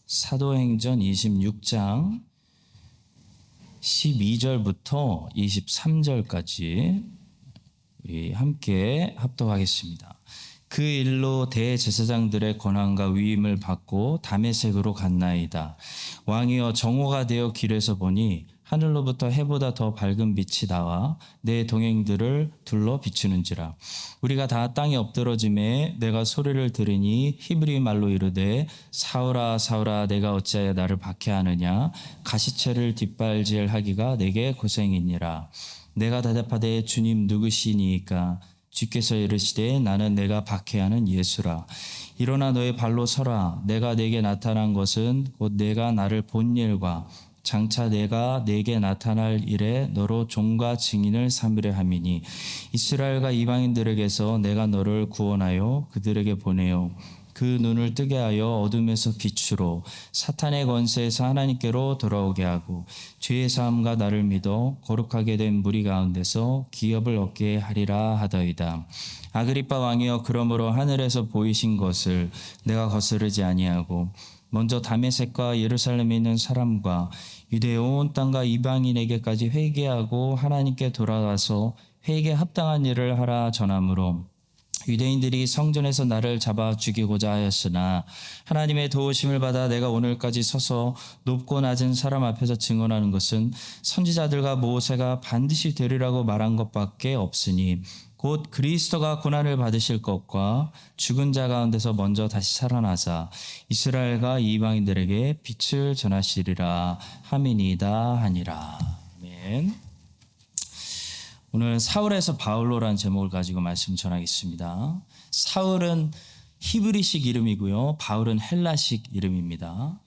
사도행전 26장 12절부터 23절까지 우리 함께 합독하겠습니다. 그 일로 대제사장들의 권한과 위임을 받고 다메섹으로 갔나이다. 왕이여, 정오가 되어 길에서 보니 하늘로부터 해보다 더 밝은 빛이 나와 내 동행들을 둘러 비추는지라. 우리가 다 땅에 엎드러짐에 내가 소리를 들으니 히브리 말로 이르되, 사울아 사울아 내가 어찌하여 나를 박해하느냐. 가시체를 뒷발질하기가 내게 고생이니라. 내가 대답하되, 주님 누구시니이까? 주께서 이르시되, 나는 내가 박해하는 예수라. 일어나 너의 발로 서라. 내가 내게 나타난 것은 곧 내가 나를 본 일과 장차 내가 내게 나타날 일에 너로 종과 증인을 삼으려 함이니, 이스라엘과 이방인들에게서 내가 너를 구원하여 그들에게 보내요. 그 눈을 뜨게 하여 어둠에서 빛으로, 사탄의 권세에서 하나님께로 돌아오게 하고, 죄의 사함과 나를 믿어 거룩하게 된 무리 가운데서 기업을 얻게 하리라 하더이다. 아그리빠 왕이여, 그러므로 하늘에서 보이신 것을 내가 거스르지 아니하고 먼저 다메섹과 예루살렘에 있는 사람과 유대의 온 땅과 이방인에게까지 회개하고 하나님께 돌아와서 회개에 합당한 일을 하라 전하므로, 유대인들이 성전에서 나를 잡아 죽이고자 하였으나 하나님의 도우심을 받아 내가 오늘까지 서서 높고 낮은 사람 앞에서 증언하는 것은 선지자들과 모세가 반드시 되리라고 말한 것밖에 없으니, 곧 그리스도가 고난을 받으실 것과 죽은 자 가운데서 먼저 다시 살아나사 이스라엘과 이방인들에게 빛을 전하시리라 함이니이다 하니라. 아멘. 오늘 사울에서 바울로라는 제목을 가지고 말씀 전하겠습니다. 사울은 히브리식 이름이고요, 바울은 헬라식 이름입니다.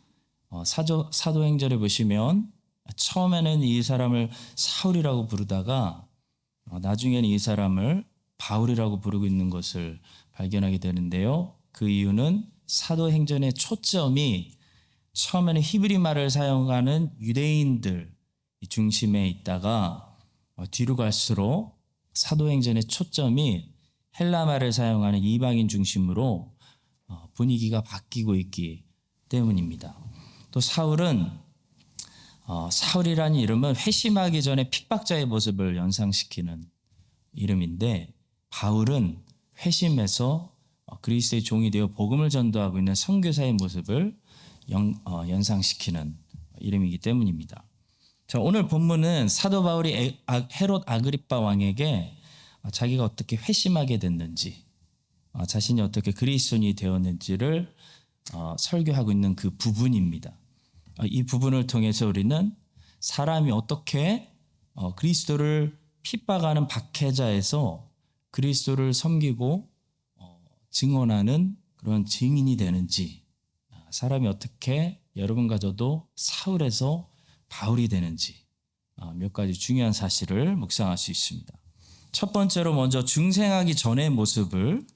사도행전에 보시면 처음에는 이 사람을 사울이라고 부르다가 나중에는 이 사람을 바울이라고 부르고 있는 것을 발견하게 되는데요. 그 이유는 사도행전의 초점이 처음에는 히브리 말을 사용하는 유대인들 중심에 있다가 뒤로 갈수록 사도행전의 초점이 헬라 말을 사용하는 이방인 중심으로 분위기가 바뀌고 있기 때문입니다. 또 사울은 사울이라는 이름은 회심하기 전에 핍박자의 모습을 연상시키는 이름인데, 바울은 회심해서 그리스도의 종이 되어 복음을 전도하고 있는 선교사의 모습을 연상시키는 이름이기 때문입니다. 자, 오늘 본문은 사도 바울이 헤롯 아그리빠 왕에게 자기가 어떻게 회심하게 됐는지, 자신이 어떻게 그리스도인이 되었는지를 설교하고 있는 그 부분입니다. 이 부분을 통해서 우리는 사람이 어떻게 그리스도를 핍박하는 박해자에서 그리스도를 섬기고 증언하는 그런 증인이 되는지, 사람이 어떻게 여러분과 저도 사울에서 바울이 되는지 몇 가지 중요한 사실을 묵상할 수 있습니다. 첫 번째로 먼저 중생하기 전의 모습을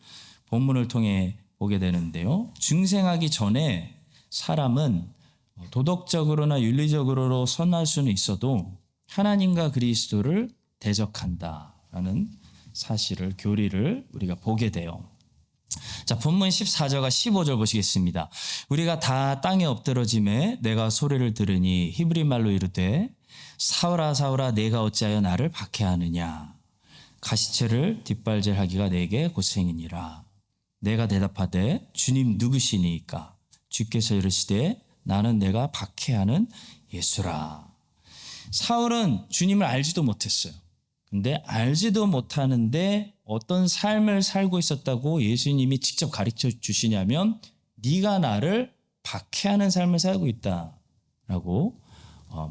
본문을 통해 보게 되는데요. 중생하기 전에 사람은 도덕적으로나 윤리적으로 선할 수는 있어도 하나님과 그리스도를 대적한다라는 사실을, 교리를 우리가 보게 돼요. 자, 본문 14절과 15절 보시겠습니다. 우리가 다 땅에 엎드러짐에 내가 소리를 들으니 히브리 말로 이르되, 사울아 사울아 내가 어찌하여 나를 박해하느냐. 가시체를 뒷발질하기가 내게 고생이니라. 내가 대답하되, 주님 누구시니이까? 주께서 이르시되, 나는 내가 박해하는 예수라. 사울은 주님을 알지도 못했어요. 근데 알지도 못하는데 어떤 삶을 살고 있었다고 예수님이 직접 가르쳐 주시냐면, 네가 나를 박해하는 삶을 살고 있다라고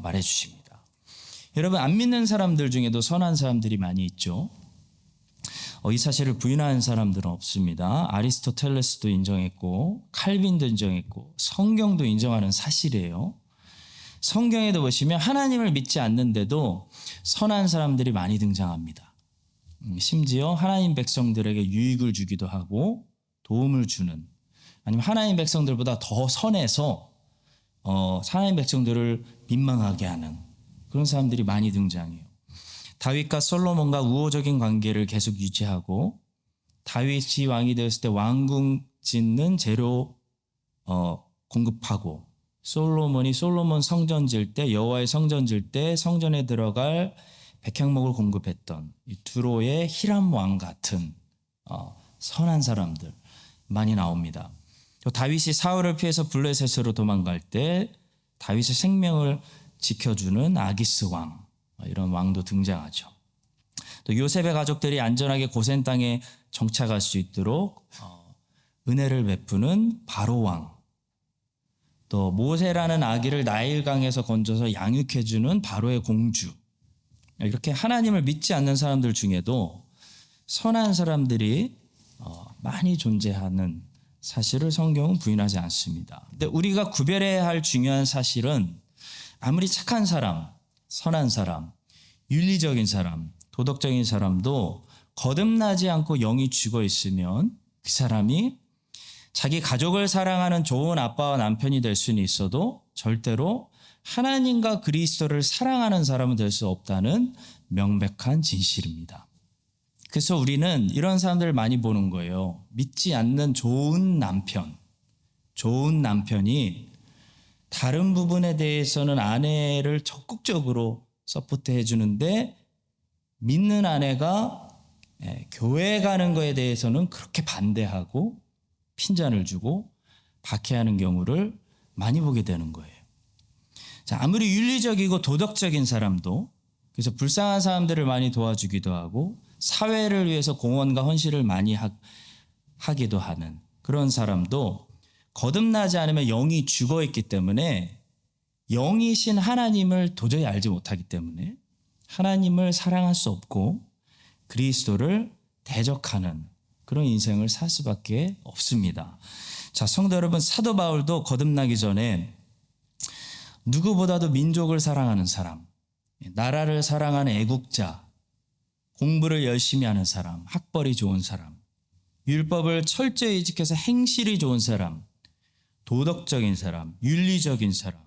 말해 주십니다. 여러분, 안 믿는 사람들 중에도 선한 사람들이 많이 있죠. 이 사실을 부인하는 사람들은 없습니다. 아리스토텔레스도 인정했고 칼빈도 인정했고 성경도 인정하는 사실이에요. 성경에도 보시면 하나님을 믿지 않는데도 선한 사람들이 많이 등장합니다. 심지어 하나님 백성들에게 유익을 주기도 하고 도움을 주는, 아니면 하나님 백성들보다 더 선해서 하나님 백성들을 민망하게 하는 그런 사람들이 많이 등장해요. 다윗과 솔로몬과 우호적인 관계를 계속 유지하고, 다윗이 왕이 되었을 때 왕궁 짓는 재료 공급하고, 솔로몬이 솔로몬 성전 질 때, 여호와의 성전 질 때 성전에 들어갈 백향목을 공급했던 이 두로의 히람 왕 같은 선한 사람들 많이 나옵니다. 또 다윗이 사울을 피해서 블레셋으로 도망갈 때 다윗의 생명을 지켜주는 아기스 왕, 이런 왕도 등장하죠. 또 요셉의 가족들이 안전하게 고센 땅에 정착할 수 있도록 은혜를 베푸는 바로 왕, 또 모세라는 아기를 나일강에서 건져서 양육해주는 바로의 공주, 이렇게 하나님을 믿지 않는 사람들 중에도 선한 사람들이 많이 존재하는 사실을 성경은 부인하지 않습니다. 근데 우리가 구별해야 할 중요한 사실은 아무리 착한 사람, 선한 사람, 윤리적인 사람, 도덕적인 사람도 거듭나지 않고 영이 죽어 있으면 그 사람이 자기 가족을 사랑하는 좋은 아빠와 남편이 될 수는 있어도 절대로 하나님과 그리스도를 사랑하는 사람은 될 수 없다는 명백한 진실입니다. 그래서 우리는 이런 사람들을 많이 보는 거예요. 믿지 않는 좋은 남편이 다른 부분에 대해서는 아내를 적극적으로 서포트해 주는데 믿는 아내가 교회 가는 거에 대해서는 그렇게 반대하고 핀잔을 주고 박해하는 경우를 많이 보게 되는 거예요. 자, 아무리 윤리적이고 도덕적인 사람도, 그래서 불쌍한 사람들을 많이 도와주기도 하고 사회를 위해서 공헌과 헌신을 많이 하기도 하는 그런 사람도 거듭나지 않으면 영이 죽어 있기 때문에, 영이신 하나님을 도저히 알지 못하기 때문에 하나님을 사랑할 수 없고 그리스도를 대적하는 그런 인생을 살 수밖에 없습니다. 자, 성도 여러분, 사도 바울도 거듭나기 전에 누구보다도 민족을 사랑하는 사람, 나라를 사랑하는 애국자, 공부를 열심히 하는 사람, 학벌이 좋은 사람, 율법을 철저히 지켜서 행실이 좋은 사람, 도덕적인 사람, 윤리적인 사람,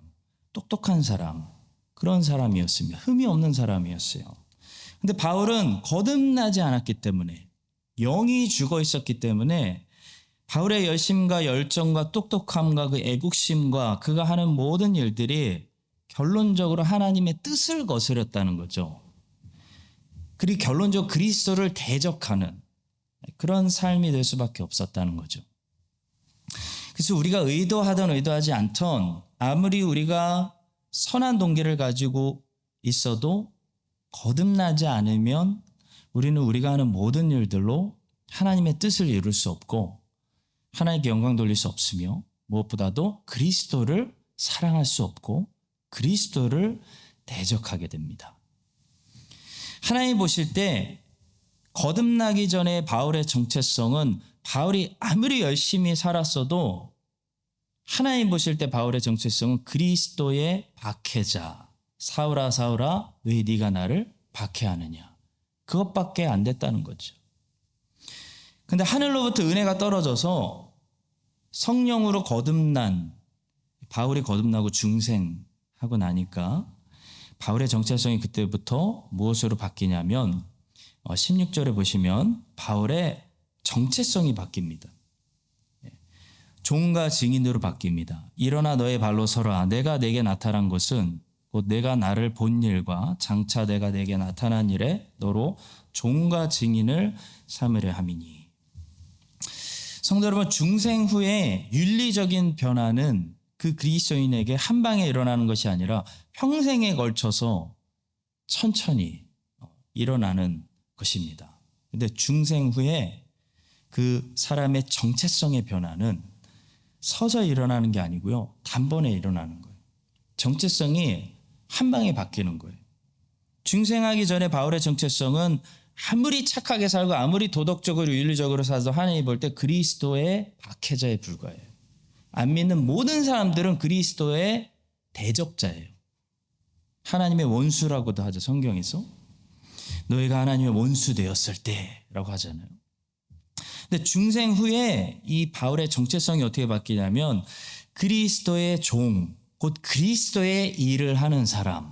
똑똑한 사람, 그런 사람이었습니다. 흠이 없는 사람이었어요. 근데 바울은 거듭나지 않았기 때문에, 영이 죽어 있었기 때문에 바울의 열심과 열정과 똑똑함과 그 애국심과 그가 하는 모든 일들이 결론적으로 하나님의 뜻을 거스렸다는 거죠. 그리고 결론적으로 그리스도를 대적하는 그런 삶이 될 수밖에 없었다는 거죠. 그래서 우리가 의도하든 의도하지 않던, 아무리 우리가 선한 동기를 가지고 있어도 거듭나지 않으면 우리는 우리가 하는 모든 일들로 하나님의 뜻을 이룰 수 없고 하나님께 영광 돌릴 수 없으며, 무엇보다도 그리스도를 사랑할 수 없고 그리스도를 대적하게 됩니다. 하나님 보실 때 거듭나기 전에 바울의 정체성은, 바울이 아무리 열심히 살았어도 하나님 보실 때 바울의 정체성은 그리스도의 박해자, 사울아 사울아 왜 네가 나를 박해하느냐, 그것밖에 안 됐다는 거죠. 근데 하늘로부터 은혜가 떨어져서 성령으로 거듭난 바울이 거듭나고 중생하고 나니까 바울의 정체성이 그때부터 무엇으로 바뀌냐면 16절에 보시면 바울의 정체성이 바뀝니다. 종과 증인으로 바뀝니다. 일어나 너의 발로 서라. 내가 내게 나타난 것은 곧 내가 나를 본 일과 장차 내가 내게 나타난 일에 너로 종과 증인을 삼으려 함이니. 성도 여러분, 중생 후에 윤리적인 변화는 그 그리스도인에게 한 방에 일어나는 것이 아니라 평생에 걸쳐서 천천히 일어나는 것입니다. 근데 중생 후에 그 사람의 정체성의 변화는 서서히 일어나는 게 아니고요, 단번에 일어나는 거예요. 정체성이 한 방에 바뀌는 거예요. 중생하기 전에 바울의 정체성은 아무리 착하게 살고 아무리 도덕적으로 윤리적으로 살아도 하나님이 볼 때 그리스도의 박해자에 불과해요. 안 믿는 모든 사람들은 그리스도의 대적자예요. 하나님의 원수라고도 하죠, 성경에서. 너희가 하나님의 원수 되었을 때라고 하잖아요. 근데 중생 후에 이 바울의 정체성이 어떻게 바뀌냐면 그리스도의 종, 곧 그리스도의 일을 하는 사람,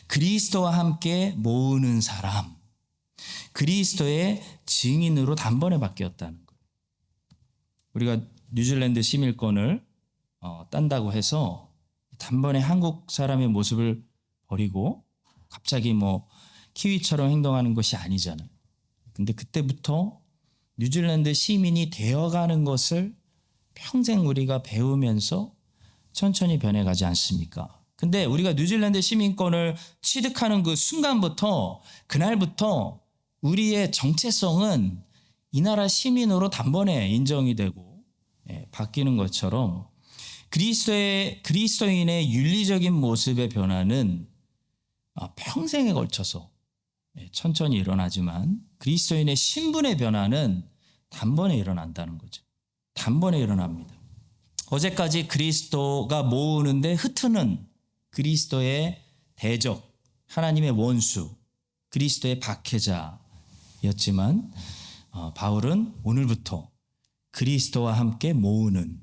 그리스도와 함께 모으는 사람, 그리스도의 증인으로 단번에 바뀌었다는 거예요. 우리가 뉴질랜드 시민권을 딴다고 해서 단번에 한국 사람의 모습을 버리고 갑자기 뭐 키위처럼 행동하는 것이 아니잖아요. 근데 그때부터 뉴질랜드 시민이 되어가는 것을 평생 우리가 배우면서 천천히 변해가지 않습니까? 근데 우리가 뉴질랜드 시민권을 취득하는 그 순간부터, 그날부터 우리의 정체성은 이 나라 시민으로 단번에 인정이 되고 바뀌는 것처럼 그리스도인의 윤리적인 모습의 변화는 평생에 걸쳐서 천천히 일어나지만 그리스도인의 신분의 변화는 단번에 일어난다는 거죠. 단번에 일어납니다. 어제까지 그리스도가 모으는데 흩트는 그리스도의 대적, 하나님의 원수, 그리스도의 박해자였지만 바울은 오늘부터 그리스도와 함께 모으는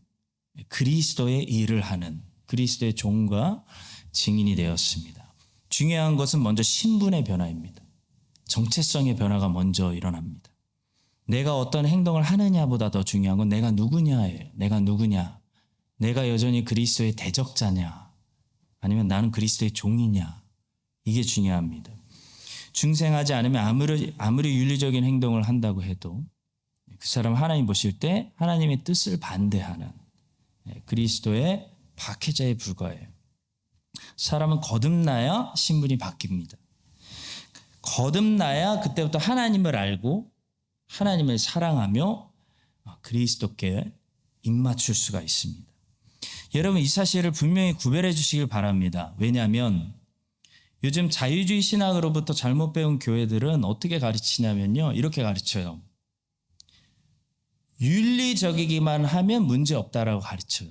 그리스도의 일을 하는 그리스도의 종과 증인이 되었습니다. 중요한 것은 먼저 신분의 변화입니다. 정체성의 변화가 먼저 일어납니다. 내가 어떤 행동을 하느냐보다 더 중요한 건 내가 누구냐예요. 내가 누구냐. 내가 여전히 그리스도의 대적자냐 아니면 나는 그리스도의 종이냐. 이게 중요합니다. 중생하지 않으면 아무리 윤리적인 행동을 한다고 해도 그 사람 하나님 보실 때 하나님의 뜻을 반대하는 그리스도의 박해자에 불과해요. 사람은 거듭나야 신분이 바뀝니다. 거듭나야 그때부터 하나님을 알고 하나님을 사랑하며 그리스도께 입맞출 수가 있습니다. 여러분 이 사실을 분명히 구별해 주시길 바랍니다. 왜냐하면 요즘 자유주의 신학으로부터 잘못 배운 교회들은 어떻게 가르치냐면요. 이렇게 가르쳐요. 윤리적이기만 하면 문제 없다라고 가르쳐요.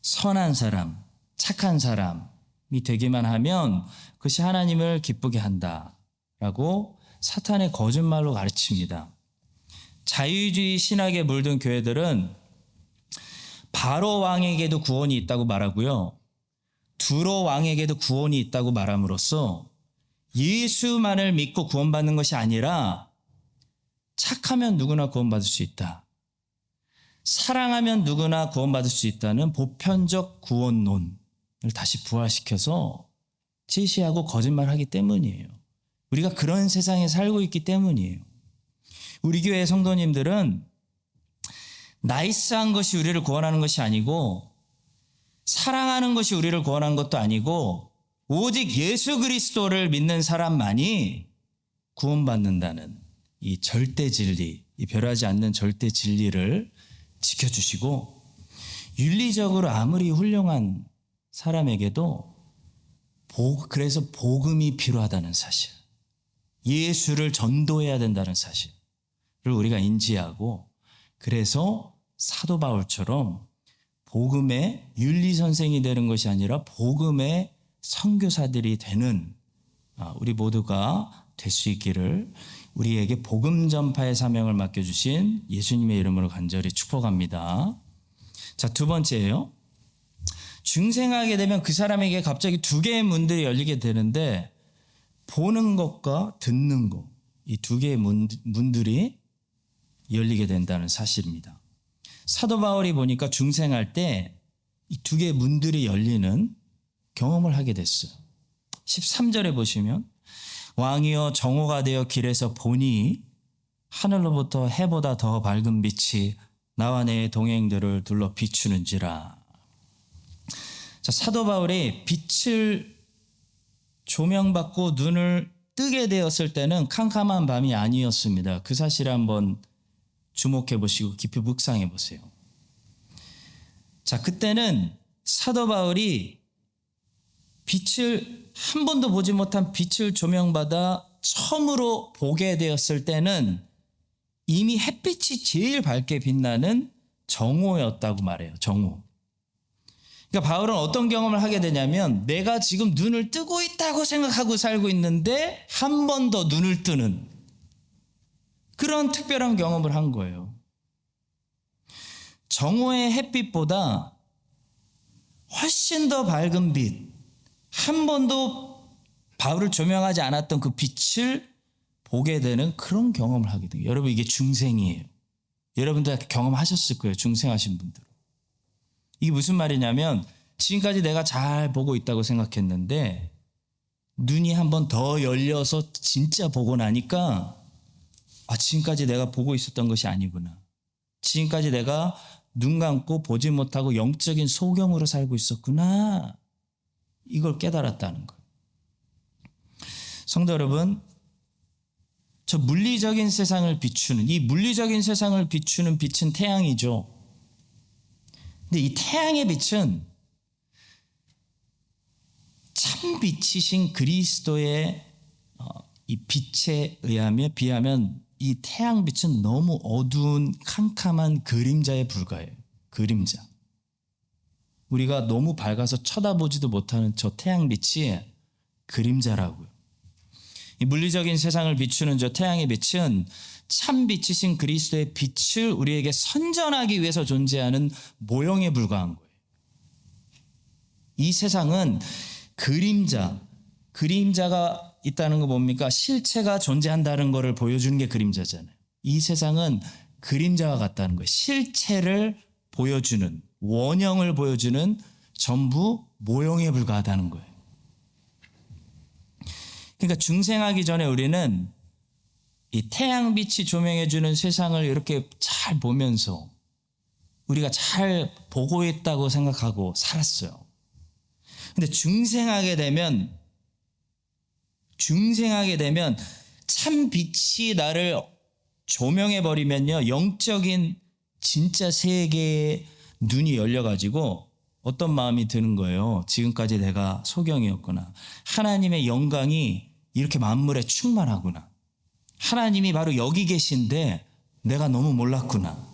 선한 사람, 착한 사람이 되기만 하면 그것이 하나님을 기쁘게 한다라고 사탄의 거짓말로 가르칩니다. 자유주의 신학에 물든 교회들은 바로 왕에게도 구원이 있다고 말하고요. 두로 왕에게도 구원이 있다고 말함으로써 예수만을 믿고 구원받는 것이 아니라 착하면 누구나 구원받을 수 있다. 사랑하면 누구나 구원받을 수 있다는 보편적 구원론을 다시 부활시켜서 제시하고 거짓말하기 때문이에요. 우리가 그런 세상에 살고 있기 때문이에요. 우리 교회 성도님들은 나이스한 것이 우리를 구원하는 것이 아니고 사랑하는 것이 우리를 구원하는 것도 아니고 오직 예수 그리스도를 믿는 사람만이 구원받는다는 이 절대 진리, 이 변하지 않는 절대 진리를 지켜주시고 윤리적으로 아무리 훌륭한 사람에게도 그래서 복음이 필요하다는 사실, 예수를 전도해야 된다는 사실을 우리가 인지하고 그래서 사도 바울처럼 복음의 윤리 선생이 되는 것이 아니라 복음의 선교사들이 되는 우리 모두가 될 수 있기를 우리에게 복음 전파의 사명을 맡겨주신 예수님의 이름으로 간절히 축복합니다. 자, 두 번째예요. 중생하게 되면 그 사람에게 갑자기 두 개의 문들이 열리게 되는데 보는 것과 듣는 것, 이 두 개의 문들이 열리게 된다는 사실입니다. 사도 바울이 보니까 중생할 때 이 두 개의 문들이 열리는 경험을 하게 됐어요. 13절에 보시면 왕이여 정오가 되어 길에서 보니 하늘로부터 해보다 더 밝은 빛이 나와 내 동행들을 둘러 비추는지라. 자, 사도 바울이 빛을 조명받고 눈을 뜨게 되었을 때는 캄캄한 밤이 아니었습니다. 그 사실을 한번 주목해 보시고 깊이 묵상해 보세요. 자, 그때는 사도 바울이 빛을 한 번도 보지 못한 빛을 조명받아 처음으로 보게 되었을 때는 이미 햇빛이 제일 밝게 빛나는 정오였다고 말해요. 정오. 그러니까 바울은 어떤 경험을 하게 되냐면 내가 지금 눈을 뜨고 있다고 생각하고 살고 있는데 한 번 더 눈을 뜨는 그런 특별한 경험을 한 거예요. 정오의 햇빛보다 훨씬 더 밝은 빛, 한 번도 바울을 조명하지 않았던 그 빛을 보게 되는 그런 경험을 하게 돼요. 여러분 이게 중생이에요. 여러분들 경험하셨을 거예요. 중생하신 분들. 이게 무슨 말이냐면 지금까지 내가 잘 보고 있다고 생각했는데 눈이 한번 더 열려서 진짜 보고 나니까 지금까지 내가 보고 있었던 것이 아니구나. 지금까지 내가 눈 감고 보지 못하고 영적인 소경으로 살고 있었구나. 이걸 깨달았다는 거예요. 성도 여러분, 저 물리적인 세상을 비추는, 이 물리적인 세상을 비추는 빛은 태양이죠. 근데 이 태양의 빛은 참 빛이신 그리스도의 이 빛에 비하면 이 태양 빛은 너무 어두운 캄캄한 그림자에 불과해요. 그림자. 우리가 너무 밝아서 쳐다보지도 못하는 저 태양 빛이 그림자라고요. 이 물리적인 세상을 비추는 저 태양의 빛은 참 빛이신 그리스도의 빛을 우리에게 선전하기 위해서 존재하는 모형에 불과한 거예요. 이 세상은 그림자가 있다는 거 뭡니까? 실체가 존재한다는 것을 보여주는 게 그림자잖아요. 이 세상은 그림자와 같다는 거예요. 실체를 보여주는, 원형을 보여주는 전부 모형에 불과하다는 거예요. 그러니까 중생하기 전에 우리는 이 태양빛이 조명해주는 세상을 이렇게 잘 보면서 우리가 잘 보고 있다고 생각하고 살았어요. 근데 중생하게 되면 참 빛이 나를 조명해 버리면요, 영적인 진짜 세계의 눈이 열려가지고 어떤 마음이 드는 거예요. 지금까지 내가 소경이었구나. 하나님의 영광이 이렇게 만물에 충만하구나. 하나님이 바로 여기 계신데 내가 너무 몰랐구나.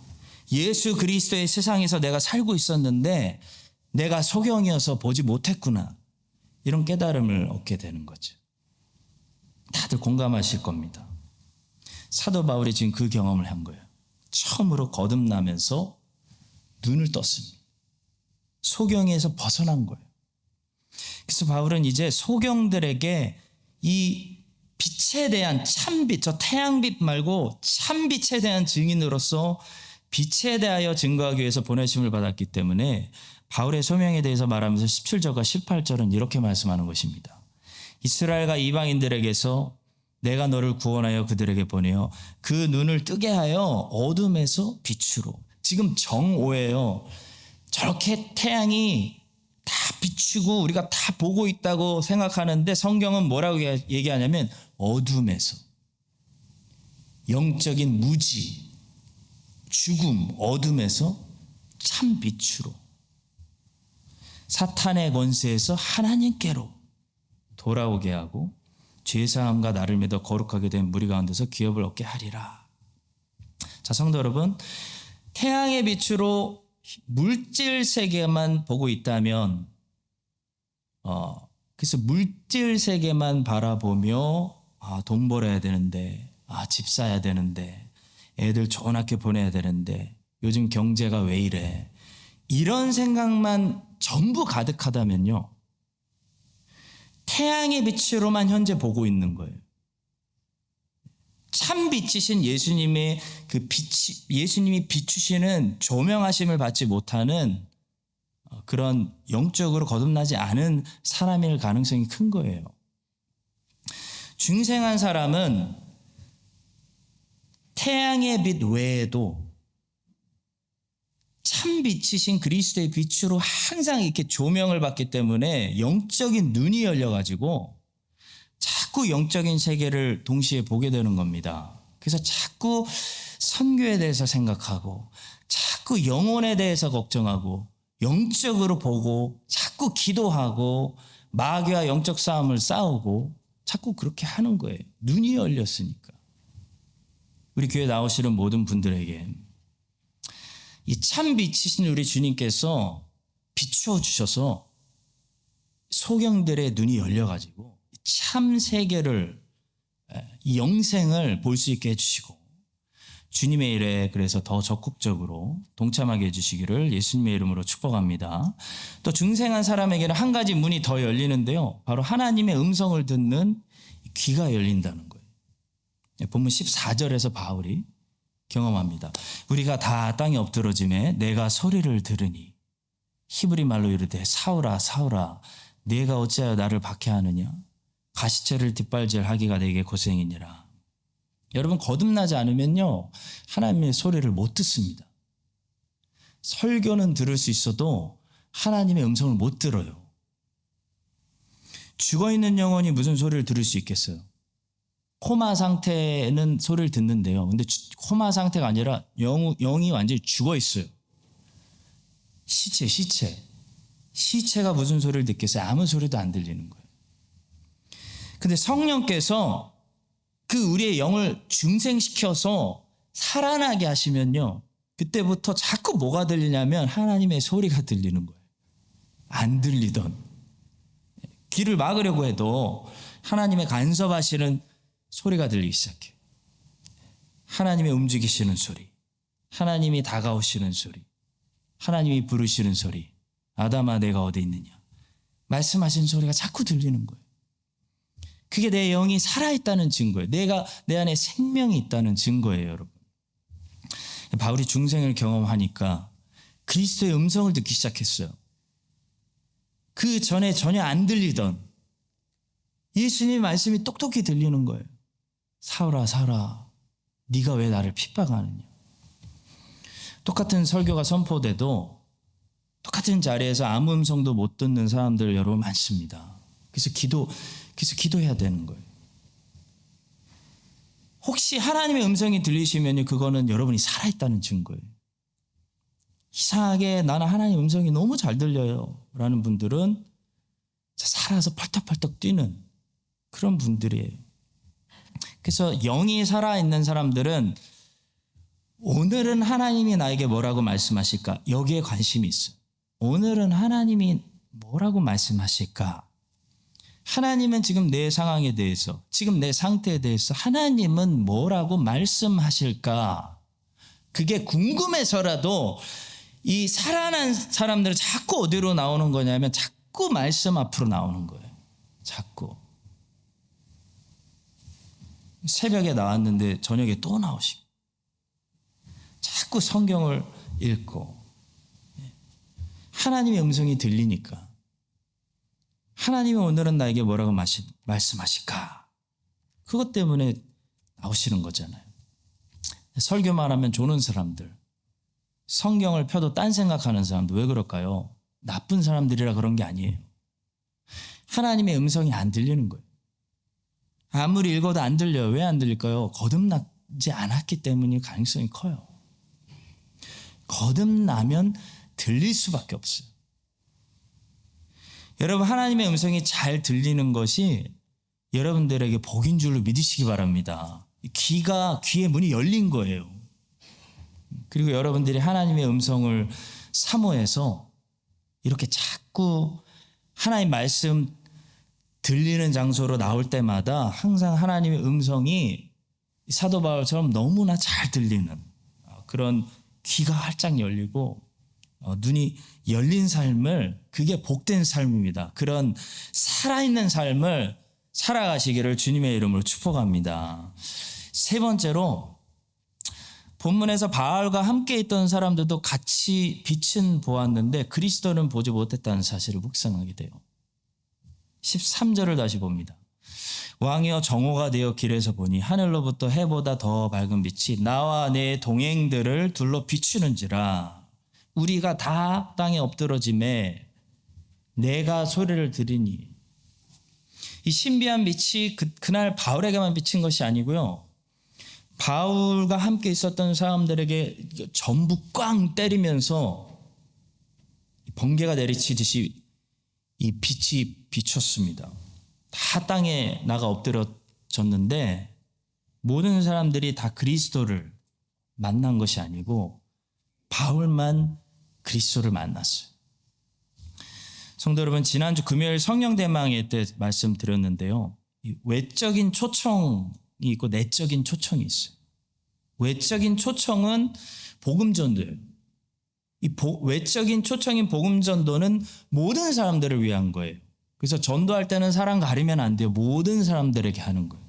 예수 그리스도의 세상에서 내가 살고 있었는데 내가 소경이어서 보지 못했구나. 이런 깨달음을 얻게 되는 거죠. 다들 공감하실 겁니다. 사도 바울이 지금 그 경험을 한 거예요. 처음으로 거듭나면서 눈을 떴습니다. 소경에서 벗어난 거예요. 그래서 바울은 이제 소경들에게 이 빛에 대한 참빛, 저 태양빛 말고 참빛에 대한 증인으로서 빛에 대하여 증거하기 위해서 보내심을 받았기 때문에 바울의 소명에 대해서 말하면서 17절과 18절은 이렇게 말씀하는 것입니다. 이스라엘과 이방인들에게서 내가 너를 구원하여 그들에게 보내어 그 눈을 뜨게 하여 어둠에서 빛으로. 지금 정오예요. 저렇게 태양이 다 비추고 우리가 다 보고 있다고 생각하는데 성경은 뭐라고 얘기하냐면 어둠에서, 영적인 무지, 죽음, 어둠에서 참 빛으로, 사탄의 권세에서 하나님께로 돌아오게 하고 죄사함과 나를 믿어 거룩하게 된 무리 가운데서 기업을 얻게 하리라. 자, 성도 여러분, 태양의 빛으로 물질 세계만 보고 있다면 그래서 물질 세계만 바라보며 돈 벌어야 되는데, 집 사야 되는데, 애들 좋은 학교 보내야 되는데, 요즘 경제가 왜 이래, 이런 생각만 전부 가득하다면요, 태양의 빛으로만 현재 보고 있는 거예요. 참 빛이신 예수님의 그 예수님이 비추시는 조명하심을 받지 못하는 그런 영적으로 거듭나지 않은 사람일 가능성이 큰 거예요. 중생한 사람은 태양의 빛 외에도 참 빛이신 그리스도의 빛으로 항상 이렇게 조명을 받기 때문에 영적인 눈이 열려가지고 자꾸 영적인 세계를 동시에 보게 되는 겁니다. 그래서 자꾸 선교에 대해서 생각하고, 자꾸 영혼에 대해서 걱정하고, 영적으로 보고, 자꾸 기도하고, 마귀와 영적 싸움을 싸우고, 자꾸 그렇게 하는 거예요. 눈이 열렸으니까. 우리 교회 나오시는 모든 분들에게 이 참 빛이신 우리 주님께서 비추어 주셔서 소경들의 눈이 열려가지고 참 세계를, 이 영생을 볼 수 있게 해주시고, 주님의 일에 그래서 더 적극적으로 동참하게 해주시기를 예수님의 이름으로 축복합니다. 또 중생한 사람에게는 한 가지 문이 더 열리는데요, 바로 하나님의 음성을 듣는 귀가 열린다는 거예요. 본문 14절에서 바울이 경험합니다. 우리가 다 땅에 엎드러짐에 내가 소리를 들으니 히브리 말로 이르되 사울아 사울아 네가 어찌하여 나를 박해하느냐 가시체를 뒷발질하기가 내게 고생이니라. 여러분 거듭나지 않으면요 하나님의 소리를 못 듣습니다. 설교는 들을 수 있어도 하나님의 음성을 못 들어요. 죽어있는 영혼이 무슨 소리를 들을 수 있겠어요? 코마 상태는 소리를 듣는데요. 근데 코마 상태가 아니라 영이 완전히 죽어있어요. 시체가 무슨 소리를 듣겠어요? 아무 소리도 안 들리는 거예요. 근데 성령께서 그 우리의 영을 중생시켜서 살아나게 하시면요 그때부터 자꾸 뭐가 들리냐면 하나님의 소리가 들리는 거예요. 안 들리던 귀를 막으려고 해도 하나님의 간섭하시는 소리가 들리기 시작해요. 하나님의 움직이시는 소리, 하나님이 다가오시는 소리, 하나님이 부르시는 소리. 아담아 내가 어디 있느냐 말씀하신 소리가 자꾸 들리는 거예요. 그게 내 영이 살아있다는 증거예요. 내 안에 생명이 있다는 증거예요. 여러분 바울이 중생을 경험하니까 그리스도의 음성을 듣기 시작했어요. 그 전에 전혀 안 들리던 예수님의 말씀이 똑똑히 들리는 거예요. 사울아 사울아 네가 왜 나를 핍박하느냐. 똑같은 설교가 선포돼도 똑같은 자리에서 아무 음성도 못 듣는 사람들 여러분 많습니다. 그래서 기도해야 되는 거예요. 혹시 하나님의 음성이 들리시면 그거는 여러분이 살아있다는 증거예요. 이상하게 나는 하나님의 음성이 너무 잘 들려요 라는 분들은 살아서 펄떡펄떡 뛰는 그런 분들이에요. 그래서 영이 살아있는 사람들은 오늘은 하나님이 나에게 뭐라고 말씀하실까 여기에 관심이 있어요. 오늘은 하나님이 뭐라고 말씀하실까. 하나님은 지금 내 상황에 대해서 지금 내 상태에 대해서 하나님은 뭐라고 말씀하실까. 그게 궁금해서라도 이 살아난 사람들은 자꾸 어디로 나오는 거냐면 자꾸 말씀 앞으로 나오는 거예요. 자꾸 새벽에 나왔는데 저녁에 또 나오시고 자꾸 성경을 읽고 하나님의 음성이 들리니까 하나님이 오늘은 나에게 뭐라고 말씀하실까? 그것 때문에 나오시는 거잖아요. 설교만 하면 조는 사람들, 성경을 펴도 딴 생각하는 사람들 왜 그럴까요? 나쁜 사람들이라 그런 게 아니에요. 하나님의 음성이 안 들리는 거예요. 아무리 읽어도 안 들려요. 왜 안 들릴까요? 거듭나지 않았기 때문일 가능성이 커요. 거듭나면 들릴 수밖에 없어요. 여러분 하나님의 음성이 잘 들리는 것이 여러분들에게 복인 줄로 믿으시기 바랍니다. 귀의 문이 열린 거예요. 그리고 여러분들이 하나님의 음성을 사모해서 이렇게 자꾸 하나님 말씀 들리는 장소로 나올 때마다 항상 하나님의 음성이 사도 바울처럼 너무나 잘 들리는 그런 귀가 활짝 열리고 눈이 열린 삶을 그게 복된 삶입니다. 그런 살아있는 삶을 살아가시기를 주님의 이름으로 축복합니다. 세 번째로 본문에서 바울과 함께 있던 사람들도 같이 빛은 보았는데 그리스도는 보지 못했다는 사실을 묵상하게 돼요. 13절을 다시 봅니다. 왕이여 정오가 되어 길에서 보니 하늘로부터 해보다 더 밝은 빛이 나와 내 동행들을 둘러 비추는지라. 우리가 다 땅에 엎드러짐에 내가 소리를 들으니. 이 신비한 빛이 그날 바울에게만 비친 것이 아니고요. 바울과 함께 있었던 사람들에게 전부 꽝 때리면서 번개가 내리치듯이 이 빛이 비쳤습니다. 다 땅에 나가 엎드러졌는데 모든 사람들이 다 그리스도를 만난 것이 아니고 바울만 그리스도를 만났어요. 성도 여러분, 지난주 금요일 성령대망회 때 말씀드렸는데요. 외적인 초청이 있고 내적인 초청이 있어요. 외적인 초청은 복음전도예요. 이 외적인 초청인 복음전도는 모든 사람들을 위한 거예요. 그래서 전도할 때는 사람 가리면 안 돼요. 모든 사람들에게 하는 거예요.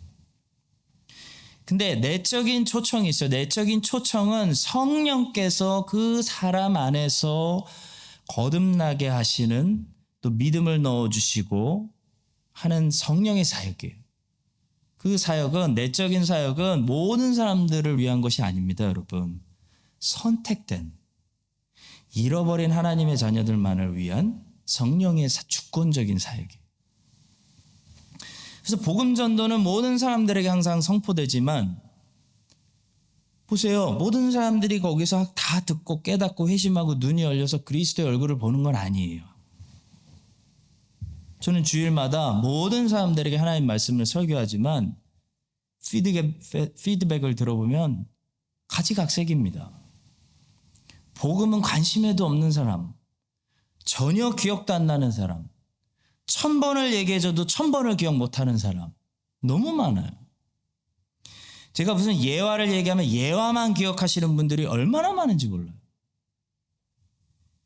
근데 내적인 초청이 있어요. 내적인 초청은 성령께서 그 사람 안에서 거듭나게 하시는, 또 믿음을 넣어주시고 하는 성령의 사역이에요. 그 사역은, 내적인 사역은 모든 사람들을 위한 것이 아닙니다, 여러분. 선택된, 잃어버린 하나님의 자녀들만을 위한 성령의 주권적인 사역이에요. 그래서 복음 전도는 모든 사람들에게 항상 선포되지만, 보세요. 모든 사람들이 거기서 다 듣고 깨닫고 회심하고 눈이 열려서 그리스도의 얼굴을 보는 건 아니에요. 저는 주일마다 모든 사람들에게 하나님 말씀을 설교하지만 피드백을 들어보면 가지각색입니다. 복음은 관심에도 없는 사람, 전혀 기억도 안 나는 사람, 1000번을 얘기해줘도 1000번을 기억 못하는 사람 너무 많아요. 제가 무슨 예화를 얘기하면 예화만 기억하시는 분들이 얼마나 많은지 몰라요.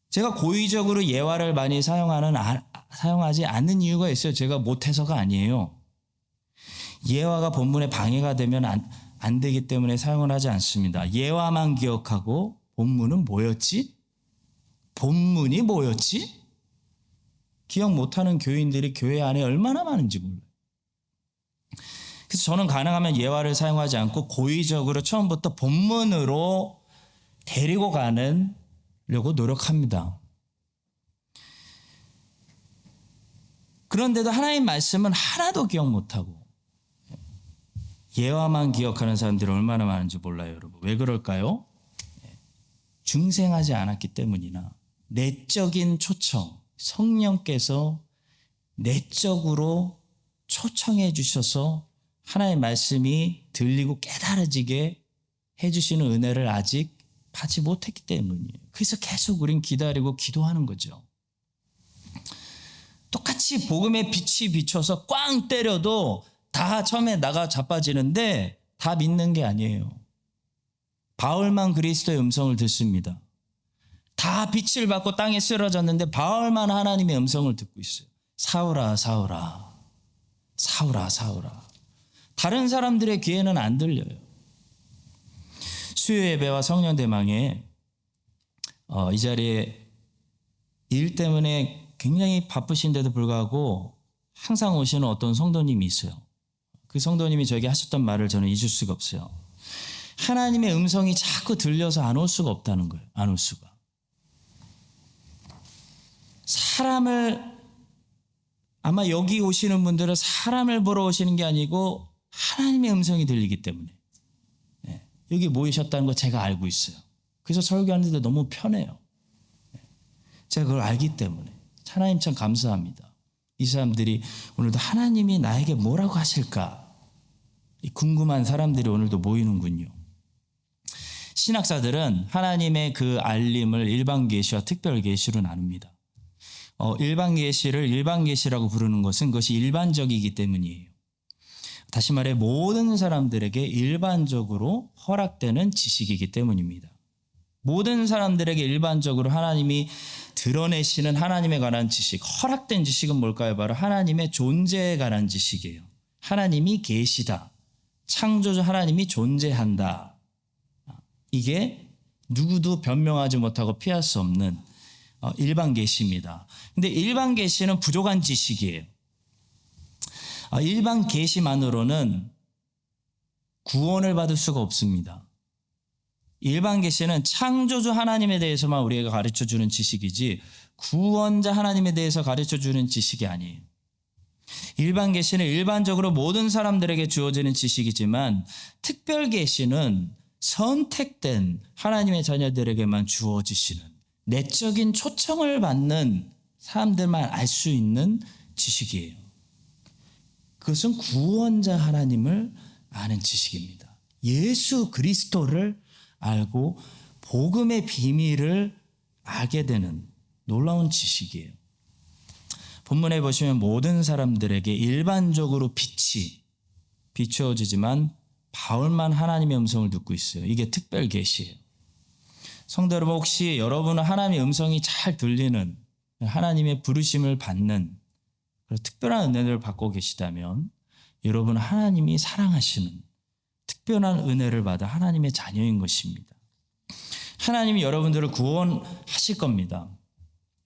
제가 고의적으로 예화를 많이 사용하지 않는 이유가 있어요. 제가 못해서가 아니에요. 예화가 본문에 방해가 되면 안 되기 때문에 사용을 하지 않습니다. 예화만 기억하고 본문은 뭐였지? 본문이 뭐였지? 기억 못하는 교인들이 교회 안에 얼마나 많은지 몰라요. 그래서 저는 가능하면 예화를 사용하지 않고 고의적으로 처음부터 본문으로 데리고 가려고 노력합니다. 그런데도 하나님 말씀은 하나도 기억 못하고 예화만 기억하는 사람들이 얼마나 많은지 몰라요, 여러분. 왜 그럴까요? 중생하지 않았기 때문이나 내적인 초청, 성령께서 내적으로 초청해 주셔서 하나님의 말씀이 들리고 깨달아지게 해주시는 은혜를 아직 받지 못했기 때문이에요. 그래서 계속 우린 기다리고 기도하는 거죠. 똑같이 복음의 빛이 비춰서 꽝 때려도 다 처음에 나가 자빠지는데 다 믿는 게 아니에요. 바울만 그리스도의 음성을 듣습니다. 다 빛을 받고 땅에 쓰러졌는데 바울만 하나님의 음성을 듣고 있어요. 사울아, 사울아, 사울아, 사울아. 다른 사람들의 귀에는 안 들려요. 수요 예배와 성령 대망에 이 자리에 일 때문에 굉장히 바쁘신데도 불구하고 항상 오시는 어떤 성도님이 있어요. 그 성도님이 저에게 하셨던 말을 저는 잊을 수가 없어요. 하나님의 음성이 자꾸 들려서 안 올 수가 없다는 거예요. 안 올 수가. 아마 여기 오시는 분들은 사람을 보러 오시는 게 아니고 하나님의 음성이 들리기 때문에 여기 모이셨다는 거 제가 알고 있어요. 그래서 설교하는데 너무 편해요. 제가 그걸 알기 때문에 하나님 참 감사합니다. 이 사람들이 오늘도 하나님이 나에게 뭐라고 하실까 궁금한 사람들이 오늘도 모이는군요. 신학자들은 하나님의 그 알림을 일반 계시와 특별 계시로 나눕니다. 일반 계시를 일반 계시라고 부르는 것은 그것이 일반적이기 때문이에요. 다시 말해 모든 사람들에게 일반적으로 허락되는 지식이기 때문입니다. 모든 사람들에게 일반적으로 하나님이 드러내시는 하나님에 관한 지식, 허락된 지식은 뭘까요? 바로 하나님의 존재에 관한 지식이에요. 하나님이 계시다. 창조주 하나님이 존재한다. 이게 누구도 변명하지 못하고 피할 수 없는 일반 계시입니다. 근데 일반 계시는 부족한 지식이에요. 일반 계시만으로는 구원을 받을 수가 없습니다. 일반 계시는 창조주 하나님에 대해서만 우리에게 가르쳐주는 지식이지 구원자 하나님에 대해서 가르쳐주는 지식이 아니에요. 일반 계시는 일반적으로 모든 사람들에게 주어지는 지식이지만 특별 계시는 선택된 하나님의 자녀들에게만 주어지시는 내적인 초청을 받는 사람들만 알 수 있는 지식이에요. 그것은 구원자 하나님을 아는 지식입니다. 예수 그리스도를 알고 복음의 비밀을 알게 되는 놀라운 지식이에요. 본문에 보시면 모든 사람들에게 일반적으로 빛이 비추어지지만 바울만 하나님의 음성을 듣고 있어요. 이게 특별 계시예요. 성도 여러분, 혹시 여러분은 하나님의 음성이 잘 들리는 하나님의 부르심을 받는 그런 특별한 은혜를 받고 계시다면 여러분은 하나님이 사랑하시는 특별한 은혜를 받아 하나님의 자녀인 것입니다. 하나님이 여러분들을 구원하실 겁니다.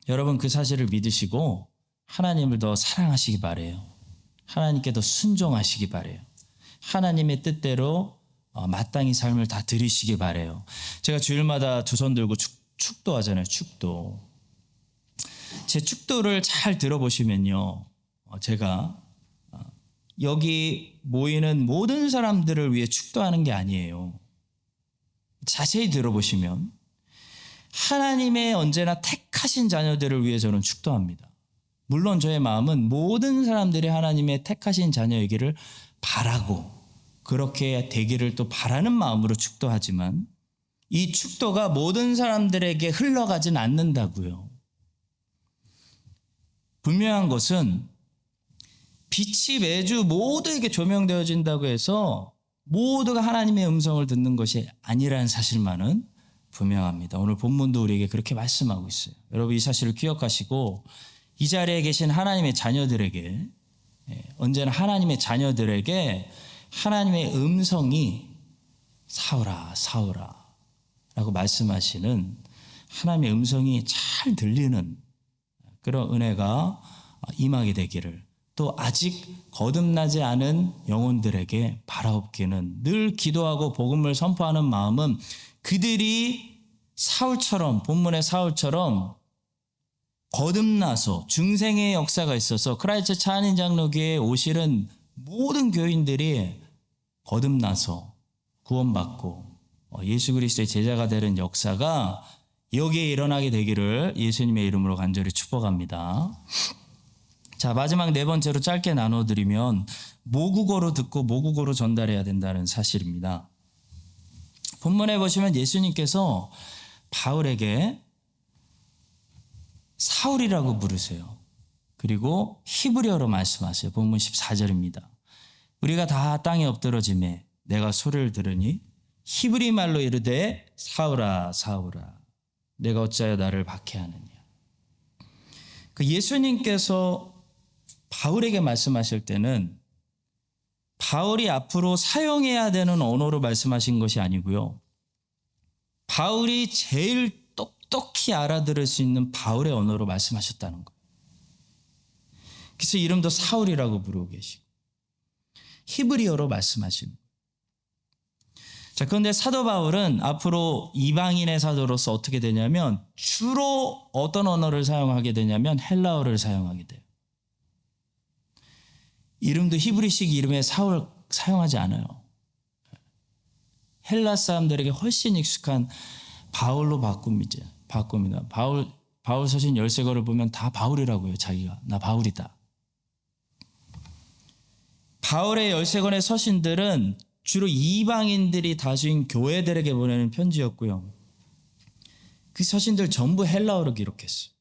여러분 그 사실을 믿으시고 하나님을 더 사랑하시기 바래요. 하나님께 더 순종하시기 바래요. 하나님의 뜻대로 마땅히 삶을 다 드리시기 바래요. 제가 주일마다 두 손 들고 축도 하잖아요. 축도. 제 축도를 잘 들어보시면요. 제가 여기 모이는 모든 사람들을 위해 축도하는 게 아니에요. 자세히 들어보시면 하나님의 언제나 택하신 자녀들을 위해 저는 축도합니다. 물론 저의 마음은 모든 사람들이 하나님의 택하신 자녀이기를 바라고 그렇게 되기를 또 바라는 마음으로 축도하지만 이 축도가 모든 사람들에게 흘러가진 않는다고요. 분명한 것은 빛이 매주 모두에게 조명되어진다고 해서 모두가 하나님의 음성을 듣는 것이 아니라는 사실만은 분명합니다. 오늘 본문도 우리에게 그렇게 말씀하고 있어요. 여러분 이 사실을 기억하시고 이 자리에 계신 하나님의 자녀들에게 언제나 하나님의 자녀들에게 하나님의 음성이 사울아 사울아 라고 말씀하시는 하나님의 음성이 잘 들리는 그런 은혜가 임하게 되기를 또 아직 거듭나지 않은 영혼들에게 바라옵기는 늘 기도하고 복음을 선포하는 마음은 그들이 사울처럼 본문의 사울처럼 거듭나서 중생의 역사가 있어서 크라이스트 차한인 장로교회에 오시는 모든 교인들이 거듭나서 구원받고 예수 그리스도의 제자가 되는 역사가 여기에 일어나게 되기를 예수님의 이름으로 간절히 축복합니다. 자, 마지막 네 번째로 짧게 나눠드리면 모국어로 듣고 모국어로 전달해야 된다는 사실입니다. 본문에 보시면 예수님께서 바울에게 사울이라고 부르세요. 그리고 히브리어로 말씀하세요. 본문 14절입니다. 우리가 다 땅에 엎드러짐에 내가 소리를 들으니 히브리 말로 이르되 사울아 사울아 내가 어찌하여 나를 박해하느냐. 그 예수님께서 바울에게 말씀하실 때는 바울이 앞으로 사용해야 되는 언어로 말씀하신 것이 아니고요. 바울이 제일 똑똑히 알아들을 수 있는 바울의 언어로 말씀하셨다는 거예요. 그래서 이름도 사울이라고 부르고 계시고 히브리어로 말씀하시는 거예요. 자, 그런데 사도 바울은 앞으로 이방인의 사도로서 어떻게 되냐면 주로 어떤 언어를 사용하게 되냐면 헬라어를 사용하게 돼요. 이름도 히브리식 이름에 사울 사용하지 않아요. 헬라 사람들에게 훨씬 익숙한 바울로 바꿉니다. 바울 서신 13권을 보면 다 바울이라고 해요. 자기가 나 바울이다. 바울의 13권의 서신들은 주로 이방인들이 다수인 교회들에게 보내는 편지였고요. 그 서신들 전부 헬라어로 기록했어요.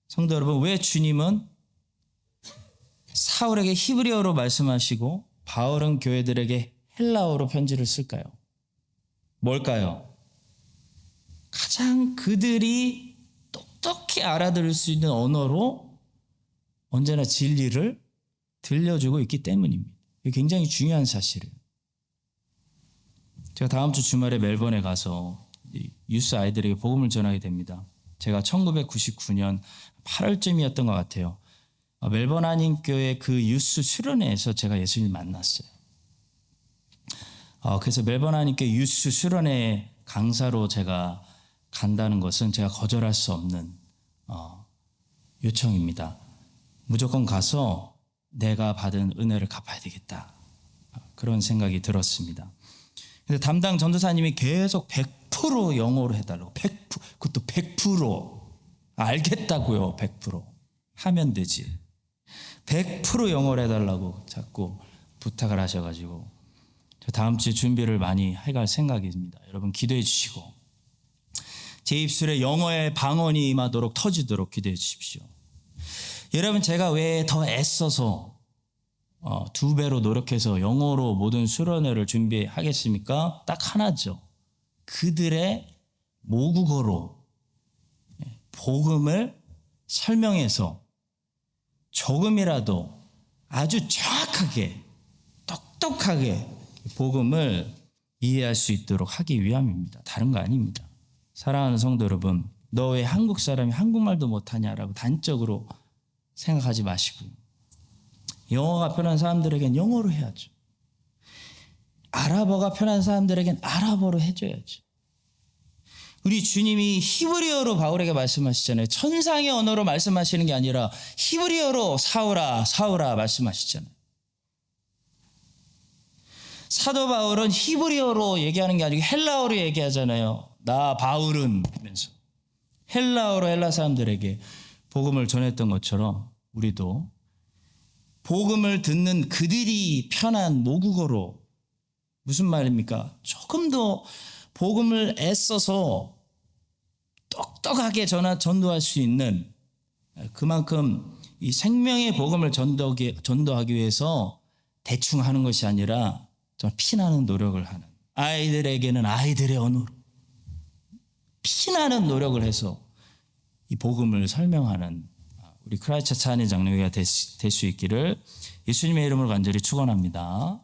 성도 여러분, 왜 주님은 사울에게 히브리어로 말씀하시고 바울은 교회들에게 헬라어로 편지를 쓸까요? 뭘까요? 가장 그들이 똑똑히 알아들을 수 있는 언어로 언제나 진리를 들려주고 있기 때문입니다. 이게 굉장히 중요한 사실이에요. 제가 다음 주 주말에 멜번에 가서 유스 아이들에게 복음을 전하게 됩니다. 제가 1999년 8월쯤이었던 것 같아요. 멜번 한인교회 그 유스 수련회에서 제가 예수님을 만났어요. 그래서 멜번 한인교회 유스 수련회 강사로 제가 간다는 것은 제가 거절할 수 없는 요청입니다. 무조건 가서 내가 받은 은혜를 갚아야 되겠다. 그런 생각이 들었습니다. 그래서 담당 전도사님이 계속 100% 영어로 해달라고. 100%, 그것도 100%. 알겠다고요. 100%. 하면 되지. 100% 영어로 해달라고 자꾸 부탁을 하셔가지고 저 다음 주에 준비를 많이 해갈 생각입니다. 여러분 기도해 주시고 제 입술에 영어의 방언이 임하도록 터지도록 기도해 주십시오. 여러분 제가 왜 더 애써서 2배로 노력해서 영어로 모든 수련회를 준비하겠습니까? 딱 하나죠. 그들의 모국어로 복음을 설명해서 조금이라도 아주 정확하게 똑똑하게 복음을 이해할 수 있도록 하기 위함입니다. 다른 거 아닙니다. 사랑하는 성도 여러분, 너 왜 한국 사람이 한국말도 못하냐라고 단적으로 생각하지 마시고요. 영어가 편한 사람들에겐 영어로 해야죠. 아랍어가 편한 사람들에겐 아랍어로 해줘야죠. 우리 주님이 히브리어로 바울에게 말씀하시잖아요. 천상의 언어로 말씀하시는 게 아니라 히브리어로 사울아 사울아 말씀하시잖아요. 사도 바울은 히브리어로 얘기하는 게 아니고 헬라어로 얘기하잖아요. 나 바울은 하면서 헬라어로 헬라 사람들에게 복음을 전했던 것처럼 우리도 복음을 듣는 그들이 편한 모국어로, 무슨 말입니까? 조금 더 복음을 애써서 똑똑하게 전도할 수 있는, 그만큼 이 생명의 복음을 전도하기 위해서 대충 하는 것이 아니라 정말 피나는 노력을 하는, 아이들에게는 아이들의 언어로 피나는 노력을 해서 이 복음을 설명하는 우리 크라이처 차은의 장로교가 될 수 있기를 예수님의 이름으로 간절히 축원합니다.